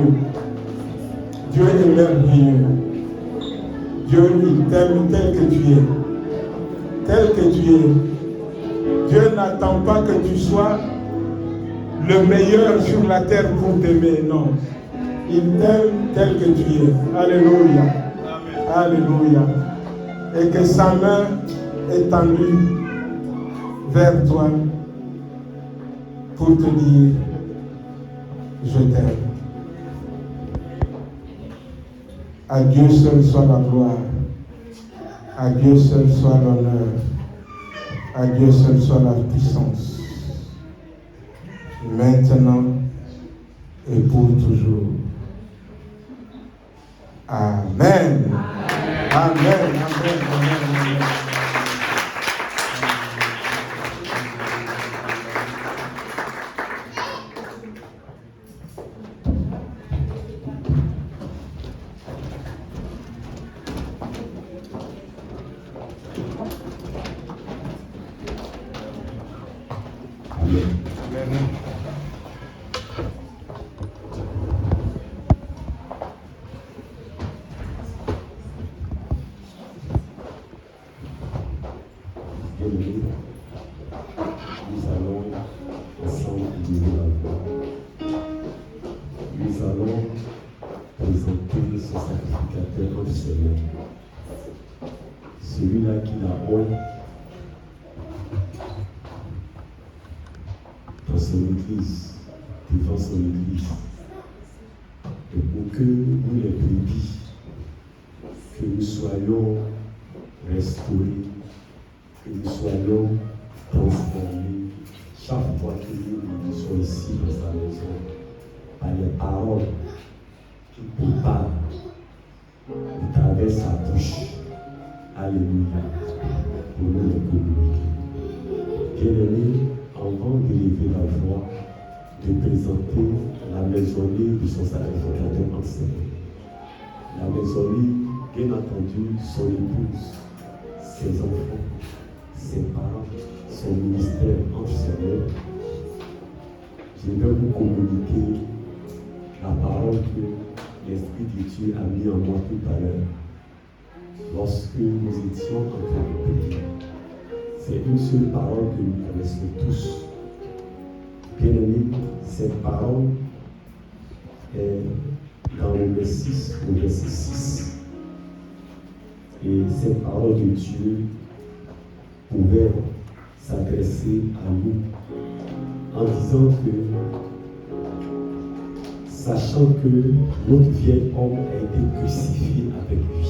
Dieu est merveilleux. Dieu, il t'aime tel que tu es. Tel que tu es. Dieu n'attend pas que tu sois le meilleur sur la terre pour t'aimer. Non. Il t'aime tel que tu es. Alléluia. Alléluia. Et que sa main est tendue vers toi pour te dire je t'aime. À Dieu seul soit la gloire. À Dieu seul soit l'honneur. À Dieu seul soit la puissance. Maintenant et pour toujours. Amen. Amen. Amen. Amen. Celui-là qui la honte dans son église, devant son église, et pour que nous les brebis, que nous soyons restaurés, que nous soyons transformés chaque fois que nous sommes ici dans sa maison, par les paroles qui préparent de travers sa bouche. Alléluia, pour nous les communiquer. Bien-aimés, avant d'élever la voix, de présenter la maisonnée de son sacrificateur enseigné. La maisonnée, bien entendu, son épouse, ses enfants, ses parents, son ministère entre ses mains. Je vais vous communiquer la parole que l'Esprit de Dieu a mis en moi tout à l'heure. Lorsque nous étions en train de prier, c'est une seule parole que nous connaissons tous. Bien-aimés, cette parole est dans le verset 6. Et cette parole de Dieu pouvait s'adresser à nous en disant que, sachant que notre vieil homme a été crucifié avec lui,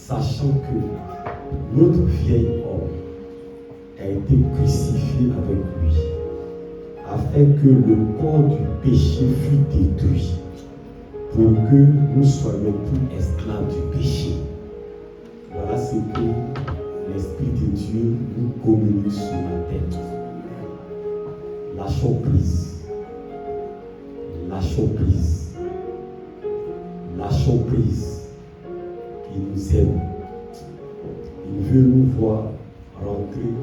sachant que notre vieil homme a été crucifié avec lui, afin que le corps du péché fût détruit, pour que nous soyons plus esclaves du péché. Voilà ce que l'Esprit de Dieu nous communique sur la tête. Lâchons prise. Lâchons prise. Lâchons prise. Il nous aime. Il veut nous voir rentrer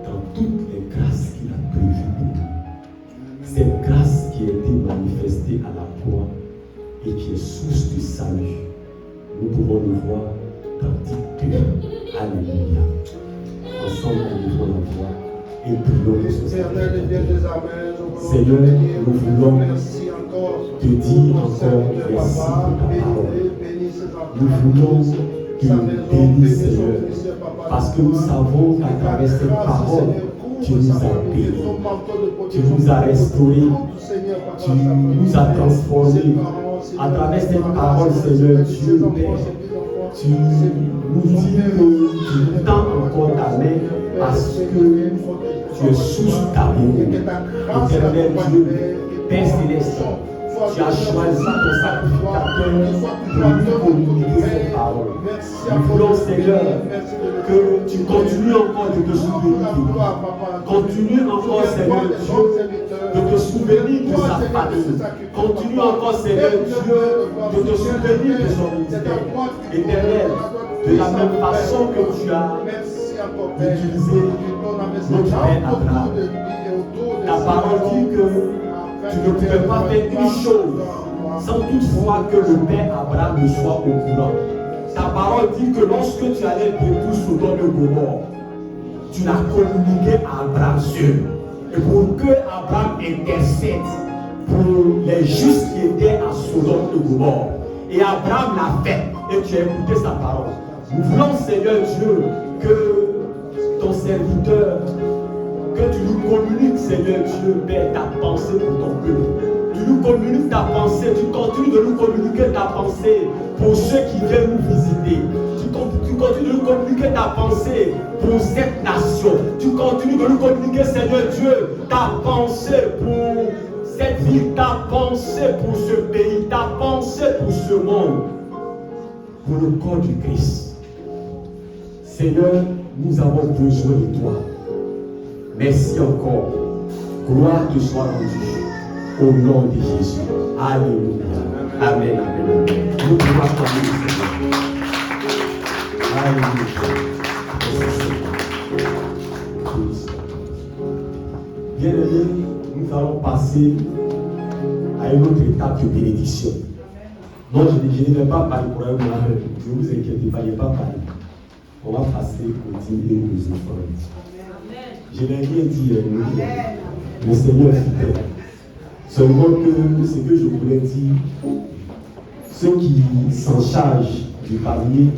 dans toutes les grâces qu'il a prévues pour nous. Cette grâce qui a été manifestée à la croix et qui est source du salut, nous pouvons le voir dans Tite 2. Alléluia. Ensemble, nous devons la voir et prions pour ce sacrificateur. Seigneur, nous voulons te dire encore merci pour ta parole. Nous voulons que tu bénisses, Seigneur, parce que nous savons qu'à travers cette parole, tu nous as bénis, tu nous as restaurés, tu nous as transformés, à travers cette parole, Seigneur Dieu, Père, tu nous dis que tu tends encore ta main parce que tu es source d'amour. Éternel Dieu, Père Céleste, tu as choisi ton sacrificateur pour nous communiquer cette parole. Nous voulons, Seigneur, que tu continues encore de te souvenir de nous. Continue encore, Seigneur Dieu, de te souvenir de sa famille. Continue encore, Seigneur Dieu, de te souvenir de son ministère. Éternel, de la même façon que tu as utilisé notre Père Abraham. Ta parole dit que tu ne pouvais pas faire une chose sans toutefois que le Père Abraham ne soit au courant. Ta parole dit que lorsque tu allais détruire Sodome et Gomorrhe, tu l'as communiqué à Abraham seul. Et pour que Abraham intercède pour les justes qui étaient à Sodome et Gomorrhe. Et Abraham l'a fait et tu as écouté sa parole. Nous voulons, Seigneur Dieu, que ton serviteur, que tu nous communiques, Seigneur Dieu, Père, ta pensée pour ton peuple. Tu nous communiques ta pensée, tu continues de nous communiquer ta pensée pour ceux qui viennent nous visiter. Tu continues de nous communiquer ta pensée pour cette nation. Tu continues de nous communiquer, Seigneur Dieu, ta pensée pour cette ville, ta pensée pour ce pays, ta pensée pour ce monde, pour le corps du Christ. Seigneur, nous avons besoin de toi. Merci encore. Gloire te soit rendue. Au nom de Jésus. Alléluia. Amen. Amen. Nous pouvons acclamer le Seigneur. Alléluia. Bien-aimés, nous allons passer à une autre étape de bénédiction. Non, je ne vais pas parler pour un moment. Ne vous inquiétez pas, je ne vais pas parler. On va passer au dîner aux offrandes. Je n'ai rien dit, le Seigneur est fidèle. Seulement que ce que je voulais dire, ceux qui s'en chargent du panier,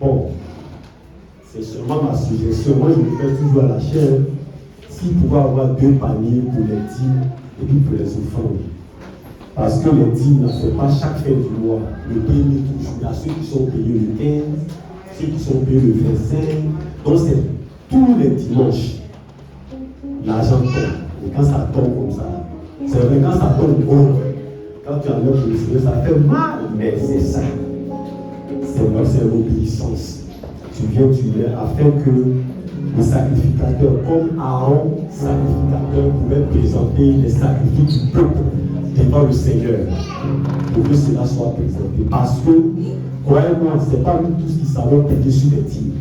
bon, c'est seulement ma suggestion. Moi, je me fais toujours à la chair. S'il pouvait avoir 2 paniers pour les dîmes et puis pour les offrandes. Parce que les dîmes ne sont pas chaque fin du mois. Le premier toujours. Il y a ceux qui sont payés le 15, ceux qui sont payés le 25. Donc, c'est tous les dimanches. L'argent tombe. Et quand ça tombe comme ça, c'est vrai, quand ça tombe gros, quand tu enlèves le Seigneur, ça fait mal, mais c'est ça. C'est l'obéissance. Tu viens, tu viens, afin que le sacrificateur, comme Aaron, sacrificateur, pouvait présenter les sacrifices du peuple devant le Seigneur, pour que cela soit présenté. Parce que, croyez-moi, ce n'est pas nous tous qui savons payer sur les dîmes.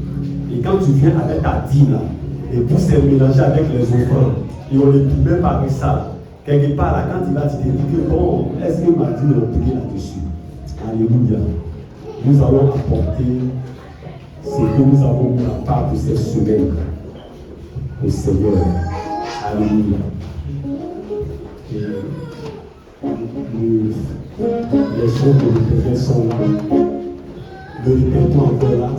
Et quand tu viens avec ta dîme là, et puis c'est mélangé avec les offrandes, et on ne peut même pas avec ça. Quelque part là, quand il va te dire que bon, est-ce que ma dîme est payée là-dessus? Alléluia. Nous allons apporter ce que nous avons mis à part de cette semaine au Seigneur. Alléluia. Et les sons que nous faisons sont là. Le répétons encore là.